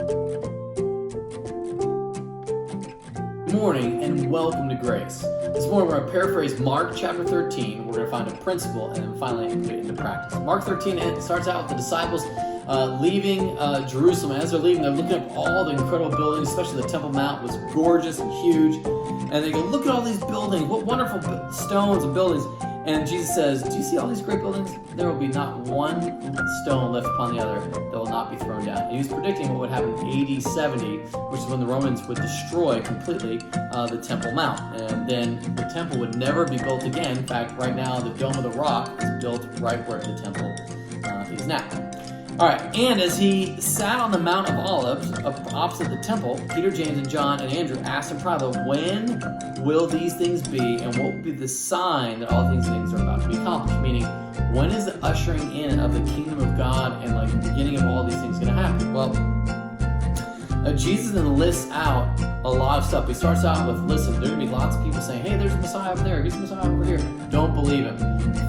Good morning and welcome to Grace. This morning we're going to paraphrase Mark chapter 13. We're going to find a principle and then finally put it into practice. Mark 13, it starts out with the disciples leaving Jerusalem. As they're leaving, they're looking up all the incredible buildings, especially the Temple Mount was gorgeous and huge. And they go, look at all these buildings, what wonderful stones and buildings. And Jesus says, do you see all these great buildings? There will be not one stone left upon the other that will not be thrown down. And he was predicting what would happen in AD 70, which is when the Romans would destroy completely the Temple Mount. And then the temple would never be built again. In fact, right now, the Dome of the Rock is built right where the temple is now. All right, and as he sat on the Mount of Olives opposite the temple, Peter, James, and John, and Andrew asked him privately, when will these things be, and what will be the sign that all these things are about to be accomplished? Meaning, when is the ushering in of the kingdom of God and the beginning of all these things going to happen? Well, Jesus then lists out a lot of stuff. He starts out with, listen, there are going to be lots of people saying, hey, there's a Messiah over there, here's a Messiah over here. Don't believe him.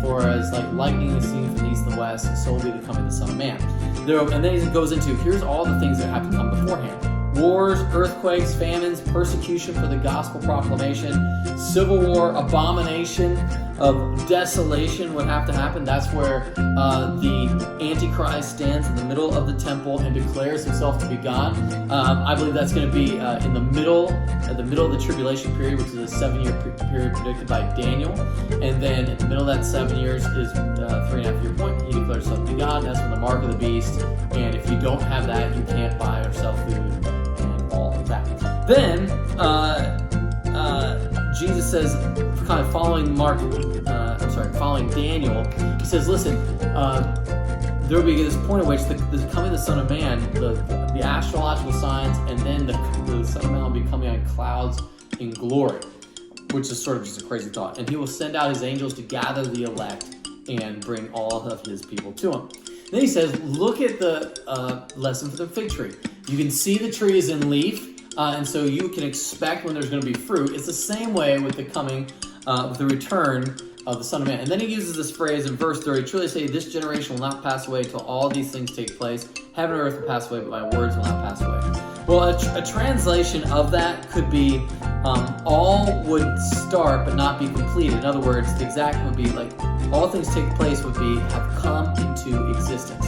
For as lightning is seen from the east and the west, so will be the coming of the Son of Man. And then he goes into, here's all the things that have to come beforehand. Wars, earthquakes, famines, persecution for the gospel proclamation, civil war, abomination of desolation would have to happen. That's where the Antichrist stands in the middle of the temple and declares himself to be God. I believe that's going to be in the middle of the tribulation period, which is a 7-year period predicted by Daniel. And then in the middle of that 7 years is 3.5-year point. He declares himself to be God. That's when the mark of the beast. And if you don't have that, you can't buy or sell food. Then, Jesus says, kind of following following Daniel, he says, listen, there will be this point at which the coming of the Son of Man, the astrological signs, and then the Son of Man will be coming on clouds in glory, which is sort of just a crazy thought. And he will send out his angels to gather the elect and bring all of his people to him. Then he says, look at the lesson for the fig tree. You can see the tree is in leaf, and so you can expect when there's going to be fruit. It's the same way with the coming, with the return of the Son of Man. And then he uses this phrase in verse 30, truly say, this generation will not pass away until all these things take place. Heaven and earth will pass away, but my words will not pass away. Well, a translation of that could be, all would start but not be completed. In other words, the exact would be all things take place would be have come into existence.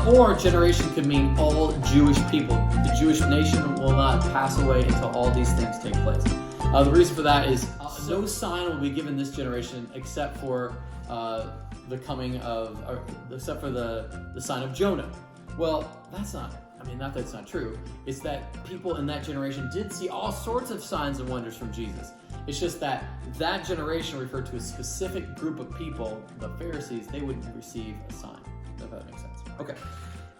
Or generation could mean all Jewish people. The Jewish nation will not pass away until all these things take place. The reason for that is no sign will be given this generation except for the coming of, except for the sign of Jonah. Well, that's not. Not that it's not true. It's that people in that generation did see all sorts of signs and wonders from Jesus. It's just that generation referred to a specific group of people, the Pharisees, they would receive a sign. If that makes sense. Okay.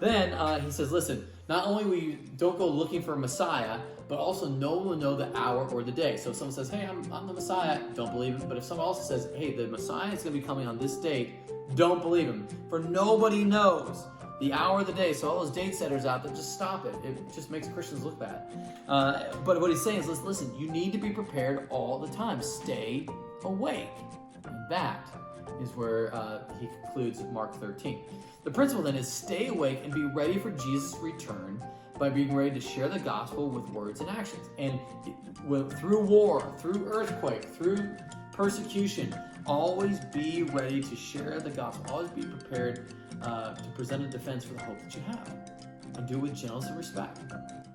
Then he says, listen, not only will you don't go looking for a Messiah, but also no one will know the hour or the day. So if someone says, hey, I'm the Messiah, don't believe him. But if someone else says, hey, the Messiah is going to be coming on this date, don't believe him. For nobody knows the hour of the day. So all those date setters out there, just stop it. It just makes Christians look bad. But what he's saying is, listen, you need to be prepared all the time. Stay awake. And that is where he concludes Mark 13. The principle then is stay awake and be ready for Jesus' return by being ready to share the gospel with words and actions. And through war, through earthquake, through persecution, always be ready to share the gospel. Always be prepared to present a defense for the hope that you have. And do it with gentleness and respect.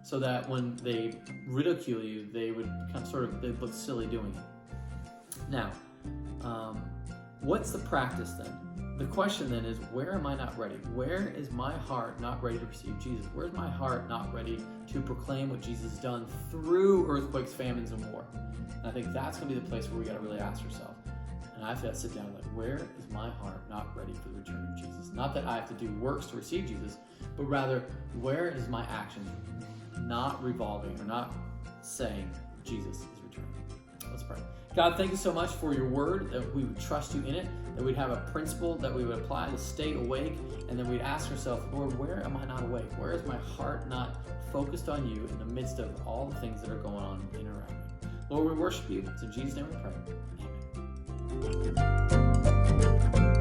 So that when they ridicule you, they would they'd look silly doing it. Now, what's the practice then? The question then is, where am I not ready? Where is my heart not ready to receive Jesus? Where's my heart not ready to proclaim what Jesus has done through earthquakes, famines, and war? And I think that's going to be the place where we got to really ask ourselves. And I have to sit down where is my heart not ready for the return of Jesus? Not that I have to do works to receive Jesus, but rather, where is my action not revolving or not saying Jesus is returning? Let's pray. God, thank you so much for your word, that we would trust you in it, that we'd have a principle that we would apply to stay awake, and then we'd ask ourselves, Lord, where am I not awake? Where is my heart not focused on you in the midst of all the things that are going on in and around me? Lord, we worship you. It's in Jesus' name we pray. Amen.